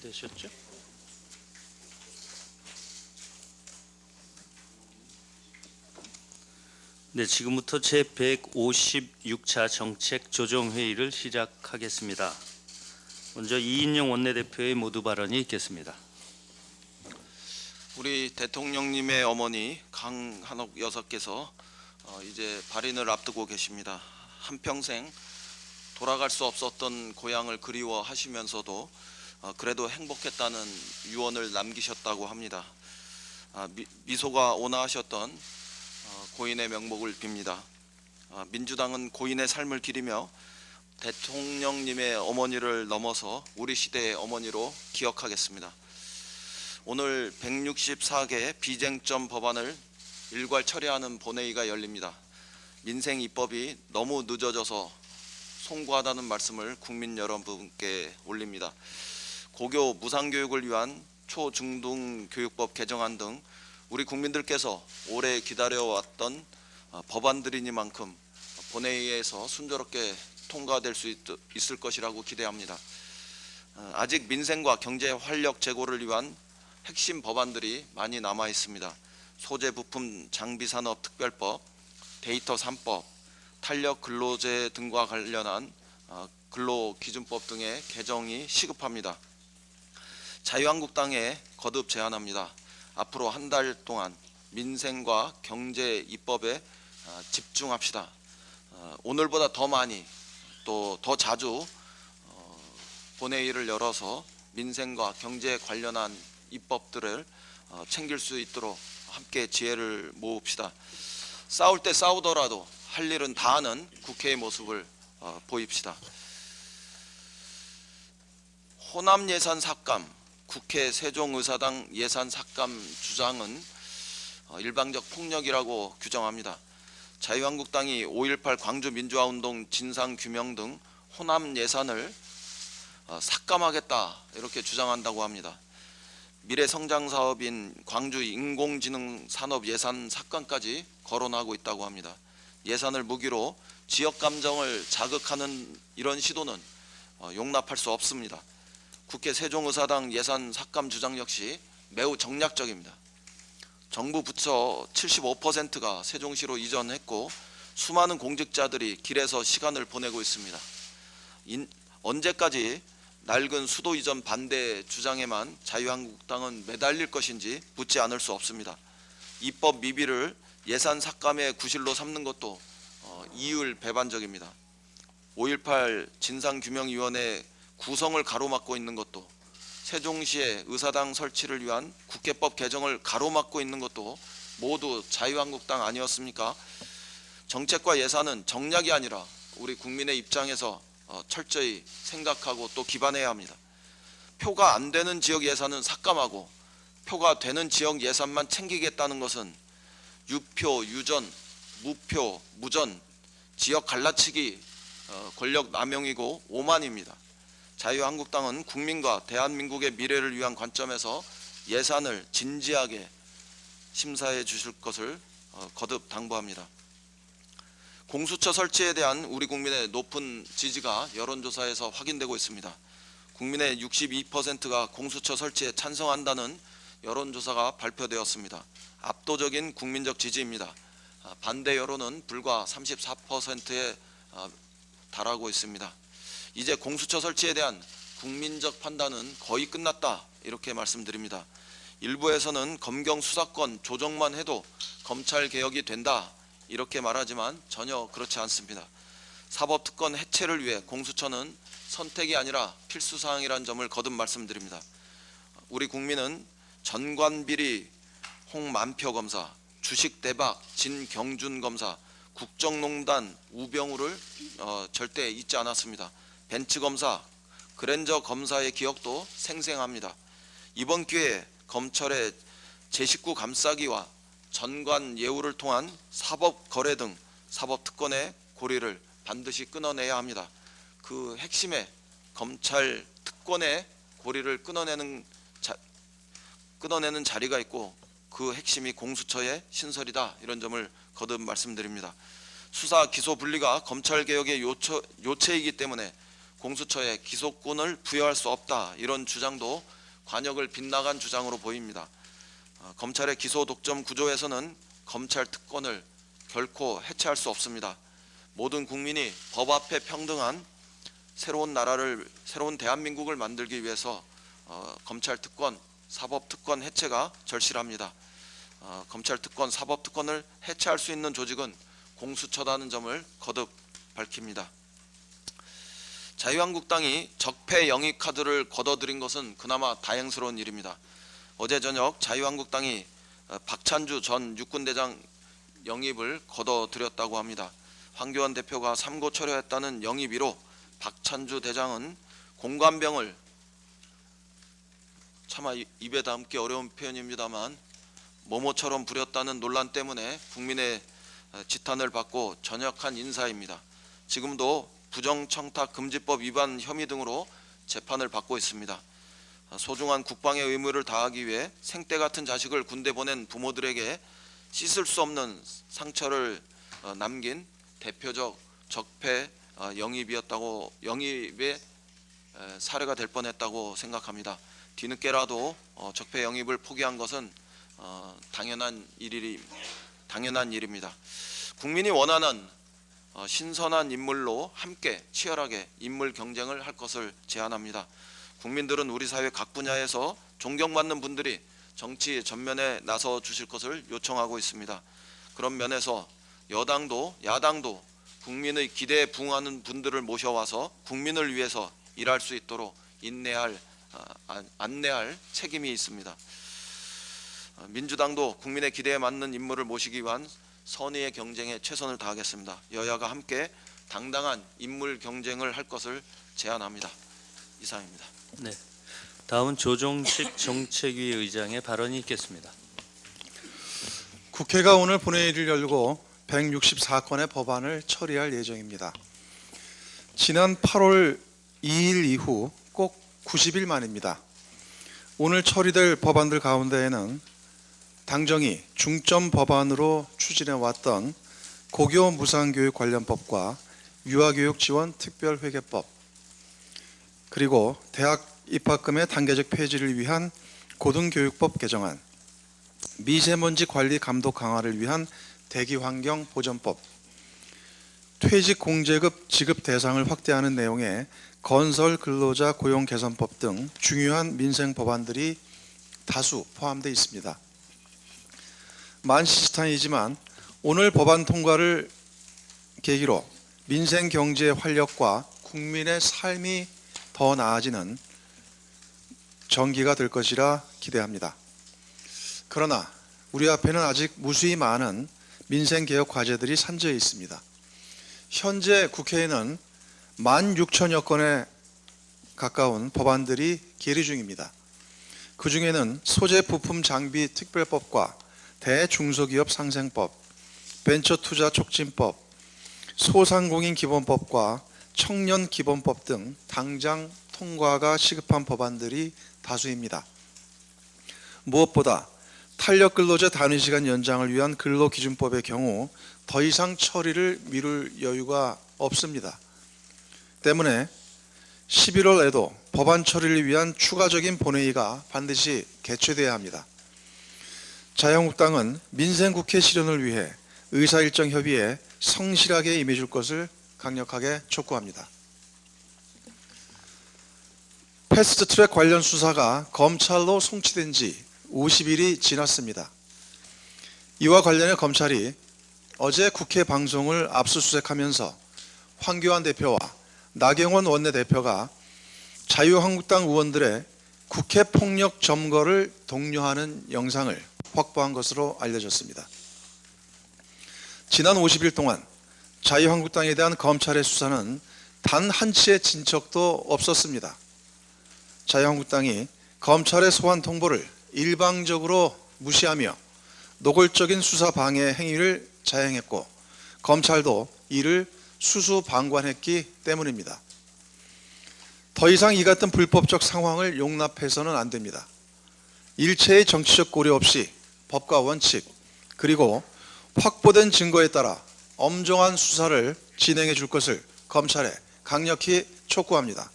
되셨죠? 네, 지금부터 제156차 정책조정회의를 시작하겠습니다. 먼저 이인영 원내대표의 모두 발언이 있겠습니다. 우리 대통령님의 어머니 강한옥 여사께서 이제 발인을 앞두고 계십니다. 한평생 돌아갈 수 없었던 고향을 그리워하시면서도 그래도 행복했다는 유언을 남기셨다고 합니다. 미소가 온화하셨던 고인의 명복을 빕니다. 민주당은 고인의 삶을 기리며 대통령님의 어머니를 넘어서 우리 시대의 어머니로 기억하겠습니다. 오늘 164개 비쟁점 법안을 일괄 처리하는 본회의가 열립니다. 민생 입법이 너무 늦어져서 송구하다는 말씀을 국민 여러분께 올립니다. 고교 무상교육을 위한 초중등 교육법 개정안 등 우리 국민들께서 오래 기다려왔던 법안들이니만큼 본회의에서 순조롭게 통과될 수 있을 것이라고 기대합니다. 아직 민생과 경제 활력 제고를 위한 핵심 법안들이 많이 남아 있습니다. 소재 부품 장비 산업 특별법, 데이터 3법, 탄력 근로제 등과 관련한 근로기준법 등의 개정이 시급합니다. 자유한국당에 거듭 제안합니다. 앞으로 한 달 동안 민생과 경제 입법에 집중합시다. 오늘보다 더 많이 또 더 자주 본회의를 열어서 민생과 경제에 관련한 입법들을 챙길 수 있도록 함께 지혜를 모읍시다. 싸울 때 싸우더라도 할 일은 다 하는 국회의 모습을 보입시다. 호남 예산 삭감, 국회 세종의사당 예산 삭감 주장은 일방적 폭력이라고 규정합니다. 자유한국당이 5.18 광주민주화운동 진상규명 등 호남 예산을 삭감하겠다 이렇게 주장한다고 합니다. 미래성장사업인 광주 인공지능 산업 예산 삭감까지 거론하고 있다고 합니다. 예산을 무기로 지역 감정을 자극하는 이런 시도는 용납할 수 없습니다. 국회 세종의사당 예산 삭감 주장 역시 매우 정략적입니다. 정부 부처 75%가 세종시로 이전했고 수많은 공직자들이 길에서 시간을 보내고 있습니다. 언제까지 낡은 수도 이전 반대 주장에만 자유한국당은 매달릴 것인지 묻지 않을 수 없습니다. 입법 미비를 예산 삭감의 구실로 삼는 것도 이율 배반적입니다. 5.18 진상규명위원회 구성을 가로막고 있는 것도 세종시의 의사당 설치를 위한 국회법 개정을 가로막고 있는 것도 모두 자유한국당 아니었습니까? 정책과 예산은 정략이 아니라 우리 국민의 입장에서 철저히 생각하고 또 기반해야 합니다. 표가 안 되는 지역 예산은 삭감하고 표가 되는 지역 예산만 챙기겠다는 것은 유표, 유전, 무표, 무전, 지역 갈라치기, 권력 남용이고 오만입니다. 자유한국당은 국민과 대한민국의 미래를 위한 관점에서 예산을 진지하게 심사해 주실 것을 거듭 당부합니다. 공수처 설치에 대한 우리 국민의 높은 지지가 여론조사에서 확인되고 있습니다. 국민의 62%가 공수처 설치에 찬성한다는 여론조사가 발표되었습니다. 압도적인 국민적 지지입니다. 반대 여론은 불과 34%에 달하고 있습니다. 이제 공수처 설치에 대한 국민적 판단은 거의 끝났다 이렇게 말씀드립니다. 일부에서는 검경 수사권 조정만 해도 검찰 개혁이 된다 이렇게 말하지만 전혀 그렇지 않습니다. 사법특권 해체를 위해 공수처는 선택이 아니라 필수사항이라는 점을 거듭 말씀드립니다. 우리 국민은 전관비리 홍만표 검사, 주식대박 진경준 검사, 국정농단 우병우를 절대 잊지 않았습니다. 벤츠검사, 그랜저 검사의 기억도 생생합니다. 이번 기회에 검찰의 제19 감싸기와 전관 예우를 통한 사법 거래 등 사법 특권의 고리를 반드시 끊어내야 합니다. 그 핵심에 검찰 특권의 고리를 끊어내는 자리가 있고 그 핵심이 공수처의 신설이다 이런 점을 거듭 말씀드립니다. 수사 기소 분리가 검찰 개혁의 요체이기 때문에 공수처에 기소권을 부여할 수 없다 이런 주장도 관역을 빗나간 주장으로 보입니다. 검찰의 기소 독점 구조에서는 검찰 특권을 결코 해체할 수 없습니다. 모든 국민이 법 앞에 평등한 새로운 나라를, 새로운 대한민국을 만들기 위해서 검찰 특권, 사법 특권 해체가 절실합니다. 검찰 특권, 사법 특권을 해체할 수 있는 조직은 공수처라는 점을 거듭 밝힙니다. 자유한국당이 적폐 영입 카드를 걷어들인 것은 그나마 다행스러운 일입니다. 어제 저녁 자유한국당이 박찬주 전 육군대장 영입을 걷어들였다고 합니다. 황교안 대표가 삼고 철회했다는 영입이로 박찬주 대장은 공관병을, 차마 입에 담기 어려운 표현입니다만, 모모처럼 부렸다는 논란 때문에 국민의 지탄을 받고 전역한 인사입니다. 지금도 부정청탁금지법 위반 혐의 등으로 재판을 받고 있습니다. 소중한 국방의 의무를 다하기 위해 생때 같은 자식을 군대 보낸 부모들에게 씻을 수 없는 상처를 남긴 대표적 적폐 영입의 사례가 될 뻔했다고 생각합니다. 뒤늦게라도 적폐 영입을 포기한 것은 당연한 일입니다. 국민이 원하는 신선한 인물로 함께 치열하게 인물 경쟁을 할 것을 제안합니다. 국민들은 우리 사회 각 분야에서 존경받는 분들이 정치 전면에 나서 주실 것을 요청하고 있습니다. 그런 면에서 여당도 야당도 국민의 기대에 부응하는 분들을 모셔와서 국민을 위해서 일할 수 있도록 안내할 책임이 있습니다. 민주당도 국민의 기대에 맞는 인물을 모시기 위한 선의의 경쟁에 최선을 다하겠습니다. 여야가 함께 당당한 인물 경쟁을 할 것을 제안합니다. 이상입니다. 네. 다음은 조정식 정책위 의장의 발언이 있겠습니다. 국회가 오늘 본회의를 열고 164건의 법안을 처리할 예정입니다. 지난 8월 2일 이후 꼭 90일 만입니다. 오늘 처리될 법안들 가운데에는 당정이 중점 법안으로 추진해왔던 고교 무상교육 관련법과 유아교육 지원 특별회계법, 그리고 대학 입학금의 단계적 폐지를 위한 고등교육법 개정안, 미세먼지 관리 감독 강화를 위한 대기환경 보전법, 퇴직 공제급 지급 대상을 확대하는 내용의 건설 근로자 고용 개선법 등 중요한 민생 법안들이 다수 포함되어 있습니다. 만시지탄이지만 오늘 법안 통과를 계기로 민생 경제의 활력과 국민의 삶이 더 나아지는 전기가 될 것이라 기대합니다. 그러나 우리 앞에는 아직 무수히 많은 민생개혁 과제들이 산재해 있습니다. 현재 국회에는 16,000여 건에 가까운 법안들이 계류 중입니다. 그 중에는 소재 부품 장비 특별법과 대중소기업 상생법, 벤처투자 촉진법, 소상공인 기본법과 청년 기본법 등 당장 통과가 시급한 법안들이 다수입니다. 무엇보다 탄력 근로자 단위시간 연장을 위한 근로기준법의 경우 더 이상 처리를 미룰 여유가 없습니다. 때문에 11월에도 법안 처리를 위한 추가적인 본회의가 반드시 개최돼야 합니다. 자유한국당은 민생국회 실현을 위해 의사일정 협의에 성실하게 임해줄 것을 강력하게 촉구합니다. 패스트트랙 관련 수사가 검찰로 송치된 지 50일이 지났습니다. 이와 관련해 검찰이 어제 국회 방송을 압수수색하면서 황교안 대표와 나경원 원내대표가 자유한국당 의원들의 국회 폭력 점거를 독려하는 영상을 확보한 것으로 알려졌습니다. 지난 50일 동안 자유한국당에 대한 검찰의 수사는 단 한치의 진척도 없었습니다. 자유한국당이 검찰의 소환 통보를 일방적으로 무시하며 노골적인 수사 방해 행위를 자행했고 검찰도 이를 수수방관했기 때문입니다. 더 이상 이 같은 불법적 상황을 용납해서는 안 됩니다. 일체의 정치적 고려 없이 법과 원칙 그리고 확보된 증거에 따라 엄정한 수사를 진행해 줄 것을 검찰에 강력히 촉구합니다.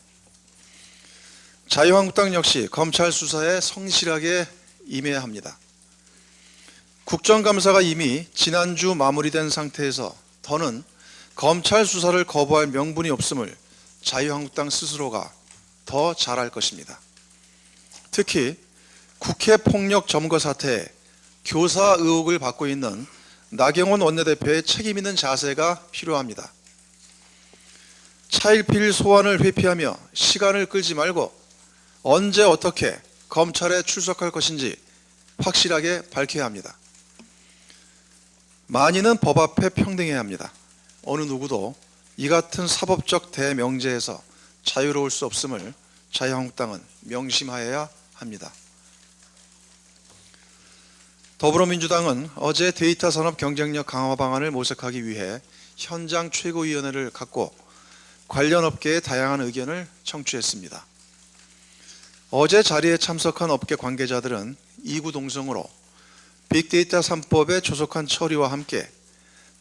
자유한국당 역시 검찰 수사에 성실하게 임해야 합니다. 국정감사가 이미 지난주 마무리된 상태에서 더는 검찰 수사를 거부할 명분이 없음을 자유한국당 스스로가 더 잘할 것입니다. 특히 국회 폭력 점거 사태에 교사 의혹을 받고 있는 나경원 원내대표의 책임 있는 자세가 필요합니다. 차일피일 소환을 회피하며 시간을 끌지 말고 언제 어떻게 검찰에 출석할 것인지 확실하게 밝혀야 합니다. 만인은 법 앞에 평등해야 합니다. 어느 누구도 이 같은 사법적 대명제에서 자유로울 수 없음을 자유한국당은 명심하여야 합니다. 더불어민주당은 어제 데이터 산업 경쟁력 강화 방안을 모색하기 위해 현장 최고위원회를 갖고 관련 업계의 다양한 의견을 청취했습니다. 어제 자리에 참석한 업계 관계자들은 이구동성으로 빅데이터 3법의 조속한 처리와 함께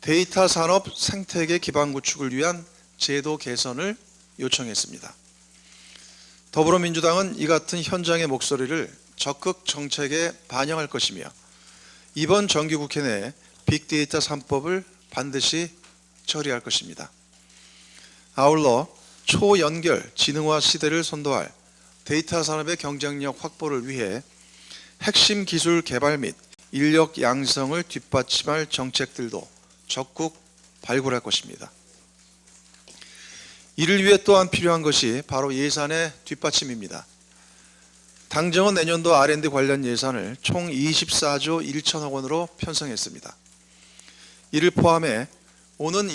데이터 산업 생태계 기반 구축을 위한 제도 개선을 요청했습니다. 더불어민주당은 이 같은 현장의 목소리를 적극 정책에 반영할 것이며 이번 정기국회 내에 빅데이터 3법을 반드시 처리할 것입니다. 아울러 초연결 지능화 시대를 선도할 데이터 산업의 경쟁력 확보를 위해 핵심 기술 개발 및 인력 양성을 뒷받침할 정책들도 적극 발굴할 것입니다. 이를 위해 또한 필요한 것이 바로 예산의 뒷받침입니다. 당정은 내년도 R&D 관련 예산을 총 24조 1천억 원으로 편성했습니다. 이를 포함해 오는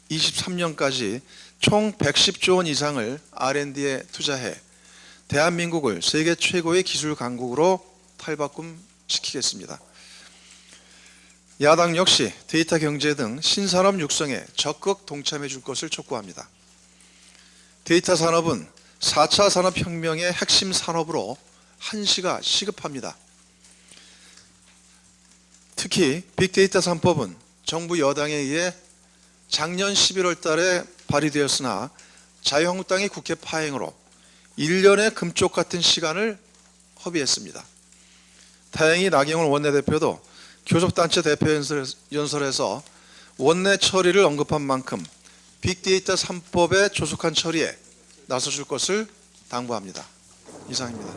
2023년까지 총 110조 원 이상을 R&D에 투자해 대한민국을 세계 최고의 기술 강국으로 탈바꿈시키겠습니다. 야당 역시 데이터 경제 등 신산업 육성에 적극 동참해 줄 것을 촉구합니다. 데이터 산업은 4차 산업혁명의 핵심 산업으로 한시가 시급합니다. 특히 빅데이터 3법은 정부 여당에 의해 작년 11월 달에 발의되었으나 자유한국당이 국회 파행으로 1년의 금쪽 같은 시간을 허비했습니다. 다행히 나경원 원내대표도 교섭단체 대표연설에서 원내 처리를 언급한 만큼 빅데이터 3법의 조속한 처리에 나서줄 것을 당부합니다. 이상입니다.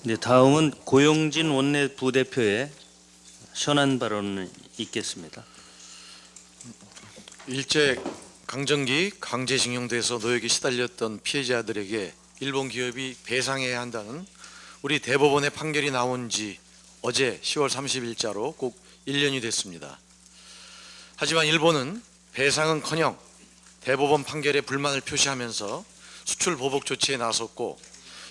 네, 다음은 고용진 원내 부대표의 현안 발언을 읽겠습니다. 일제 강점기 강제징용돼서 노역에 시달렸던 피해자들에게 일본 기업이 배상해야 한다는 우리 대법원의 판결이 나온 지 어제 10월 30일자로 꼭 1년이 됐습니다. 하지만 일본은 배상은커녕 대법원 판결에 불만을 표시하면서 수출 보복 조치에 나섰고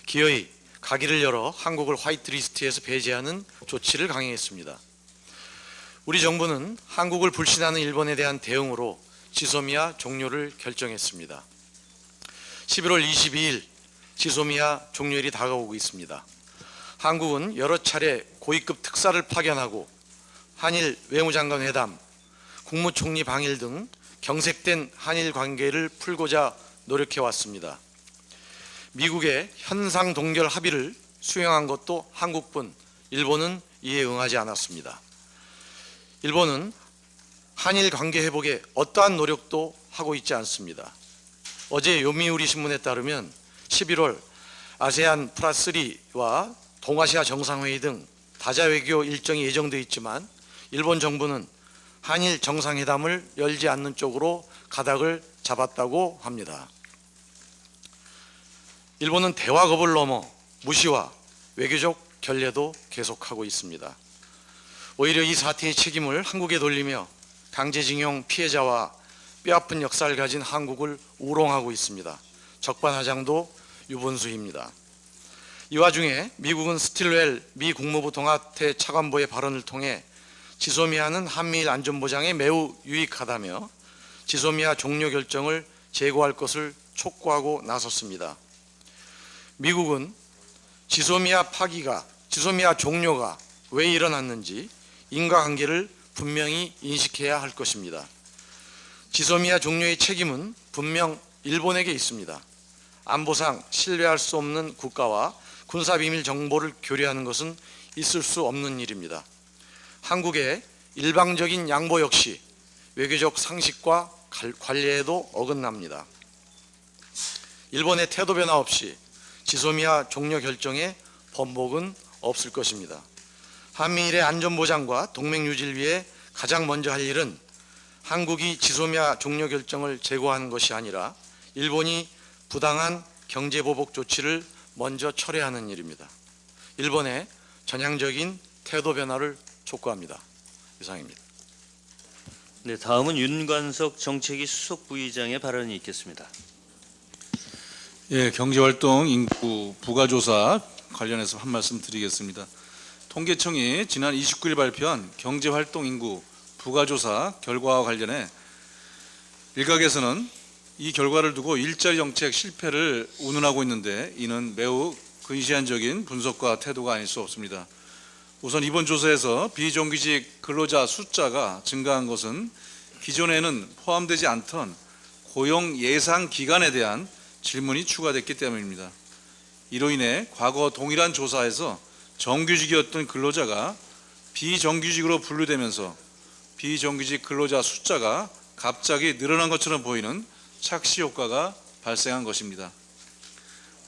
기어이 가기를 열어 한국을 화이트리스트에서 배제하는 조치를 강행했습니다. 우리 정부는 한국을 불신하는 일본에 대한 대응으로 지소미아 종료를 결정했습니다. 11월 22일 지소미아 종료일이 다가오고 있습니다. 한국은 여러 차례 고위급 특사를 파견하고 한일 외무장관 회담, 국무총리 방일 등 경색된 한일 관계를 풀고자 노력해 왔습니다. 미국의 현상 동결 합의를 수용한 것도 한국뿐 일본은 이에 응하지 않았습니다. 일본은 한일 관계 회복에 어떠한 노력도 하고 있지 않습니다. 어제 요미우리 신문에 따르면 11월 아세안 플러스3와 동아시아 정상회의 등 다자외교 일정이 예정되어 있지만 일본 정부는 한일 정상회담을 열지 않는 쪽으로 가닥을 잡았다고 합니다. 일본은 대화 겁을 넘어 무시와 외교적 결례도 계속하고 있습니다. 오히려 이 사태의 책임을 한국에 돌리며 강제징용 피해자와 뼈아픈 역사를 가진 한국을 우롱하고 있습니다. 적반하장도 유분수입니다. 이 와중에 미국은 스틸웰 미 국무부 동아태 차관보의 발언을 통해 지소미아는 한미일 안전보장에 매우 유익하다며 지소미아 종료 결정을 재고할 것을 촉구하고 나섰습니다. 미국은 지소미아 종료가 왜 일어났는지 인과관계를 분명히 인식해야 할 것입니다. 지소미아 종료의 책임은 분명 일본에게 있습니다. 안보상 신뢰할 수 없는 국가와 군사비밀 정보를 교류하는 것은 있을 수 없는 일입니다. 한국의 일방적인 양보 역시 외교적 상식과 관례에도 어긋납니다. 일본의 태도 변화 없이 지소미아 종료 결정에 번복은 없을 것입니다. 한미일의 안전보장과 동맹 유지를 위해 가장 먼저 할 일은 한국이 지소미아 종료 결정을 재고하는 것이 아니라 일본이 부당한 경제보복 조치를 먼저 철회하는 일입니다. 일본의 전향적인 태도 변화를 촉구합니다. 이상입니다. 네, 다음은 윤관석 정책위 수석 부의장의 발언이 있겠습니다. 예, 경제활동 인구 부가조사 관련해서 한 말씀 드리겠습니다. 통계청이 지난 29일 발표한 경제활동 인구 부가조사 결과와 관련해 일각에서는 이 결과를 두고 일자리 정책 실패를 운운하고 있는데 이는 매우 근시안적인 분석과 태도가 아닐 수 없습니다. 우선 이번 조사에서 비정규직 근로자 숫자가 증가한 것은 기존에는 포함되지 않던 고용 예상 기간에 대한 질문이 추가됐기 때문입니다. 이로 인해 과거 동일한 조사에서 정규직이었던 근로자가 비정규직으로 분류되면서 비정규직 근로자 숫자가 갑자기 늘어난 것처럼 보이는 착시 효과가 발생한 것입니다.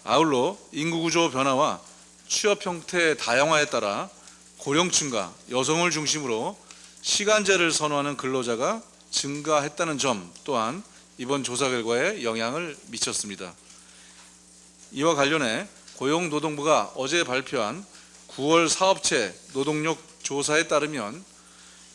아울러 인구구조 변화와 취업 형태 다양화에 따라 고령층과 여성을 중심으로 시간제를 선호하는 근로자가 증가했다는 점 또한 이번 조사 결과에 영향을 미쳤습니다. 이와 관련해 고용노동부가 어제 발표한 9월 사업체 노동력 조사에 따르면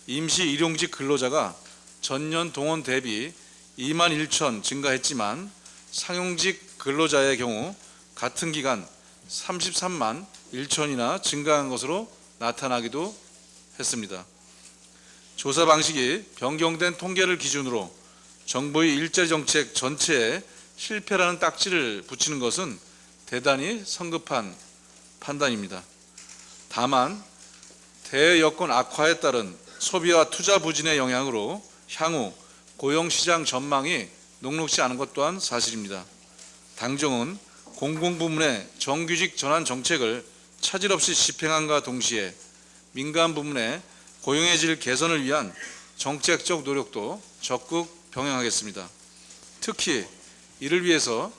임시 일용직 근로자가 전년 동원 대비 2만 1천 증가했지만 상용직 근로자의 경우 같은 기간 33만 1천이나 증가한 것으로 나타나기도 했습니다. 조사 방식이 변경된 통계를 기준으로 정부의 일자리 정책 전체에 실패라는 딱지를 붙이는 것은 대단히 성급한 판단입니다. 다만 대여건 악화에 따른 소비와 투자 부진의 영향으로 향후 고용시장 전망이 녹록지 않은 것 또한 사실입니다. 당정은 공공부문의 정규직 전환 정책을 차질 없이 집행함과 동시에 민간 부문의 고용의 질 개선을 위한 정책적 노력도 적극 병행하겠습니다. 특히 이를 위해서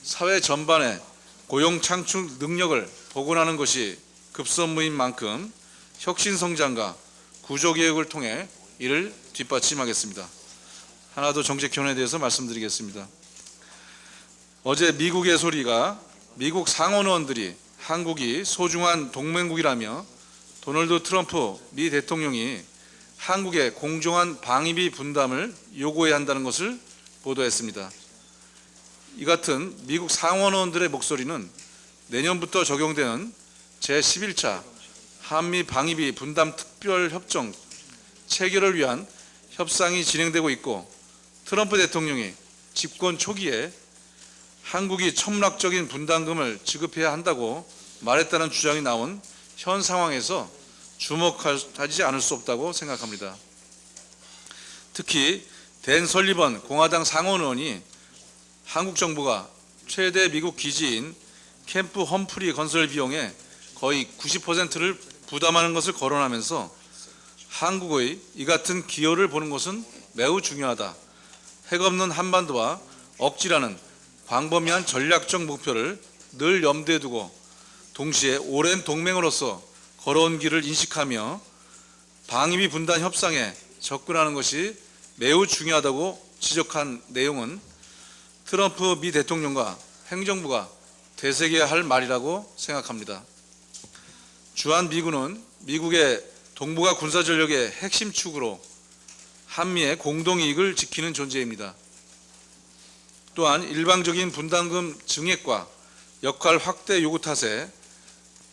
사회 전반의 고용 창출 능력을 복원하는 것이 급선무인 만큼 혁신 성장과 구조 개혁을 통해 이를 뒷받침하겠습니다. 하나 더 정책 견해에 대해서 말씀드리겠습니다. 어제 미국의 소리가 미국 상원의원들이 한국이 소중한 동맹국이라며 도널드 트럼프 미 대통령이 한국의 공정한 방위비 분담을 요구해야 한다는 것을 보도했습니다. 이 같은 미국 상원의원들의 목소리는 내년부터 적용되는 제11차 한미 방위비 분담 특별협정 체결을 위한 협상이 진행되고 있고 트럼프 대통령이 집권 초기에 한국이 첨락적인 분담금을 지급해야 한다고 말했다는 주장이 나온 현 상황에서 주목하지 않을 수 없다고 생각합니다. 특히 댄 설리번 공화당 상원의원이 한국 정부가 최대 미국 기지인 캠프 험프리 건설 비용의 거의 90%를 부담하는 것을 거론하면서 한국의 이 같은 기여를 보는 것은 매우 중요하다. 핵없는 한반도와 억지라는 광범위한 전략적 목표를 늘 염두에 두고 동시에 오랜 동맹으로서 걸어온 길을 인식하며 방위비 분담 협상에 접근하는 것이 매우 중요하다고 지적한 내용은 트럼프 미 대통령과 행정부가 되새겨야 할 말이라고 생각합니다. 주한미군은 미국의 동북아 군사전력의 핵심 축으로 한미의 공동이익을 지키는 존재입니다. 또한 일방적인 분담금 증액과 역할 확대 요구 탓에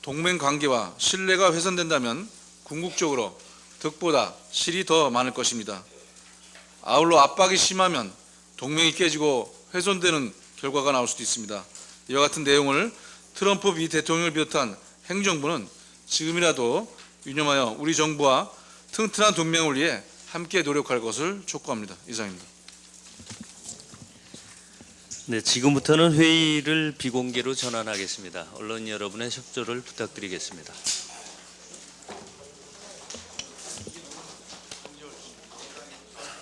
동맹 관계와 신뢰가 훼손된다면 궁극적으로 득보다 실이 더 많을 것입니다. 아울러 압박이 심하면 동맹이 깨지고 훼손되는 결과가 나올 수도 있습니다. 이와 같은 내용을 트럼프 미 대통령을 비롯한 행정부는 지금이라도 유념하여 우리 정부와 튼튼한 동맹을 위해 함께 노력할 것을 촉구합니다. 이상입니다. 네, 지금부터는 회의를 비공개로 전환하겠습니다. 언론 여러분의 협조를 부탁드리겠습니다.